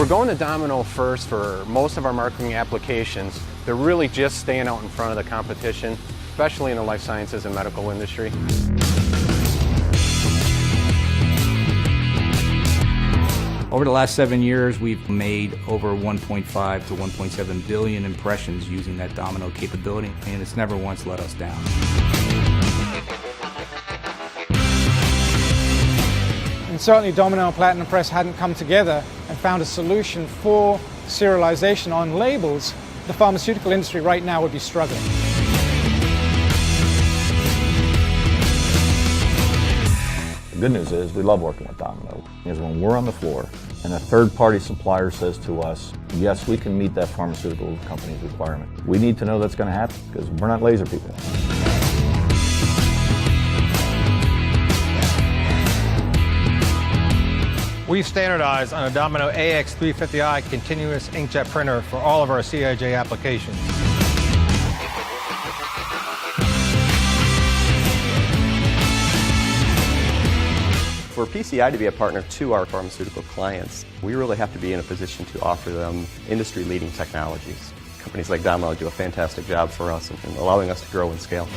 We're going to Domino first for most of our marketing applications. They're really just staying out in front of the competition, especially in the life sciences and medical industry. Over the last 7 years, we've made over 1.5 to 1.7 billion impressions using that Domino capability, and it's never once let us down. And certainly Domino and Platinum Press hadn't come together and found a solution for serialization on labels, the pharmaceutical industry right now would be struggling. The good news is we love working with Domino, because when we're on the floor and a third-party supplier says to us, yes, we can meet that pharmaceutical company's requirement, we need to know that's going to happen, because we're not laser people. We've standardized on a Domino AX350i continuous inkjet printer for all of our CIJ applications. For PCI to be a partner to our pharmaceutical clients, we really have to be in a position to offer them industry-leading technologies. Companies like Domino do a fantastic job for us in allowing us to grow and scale.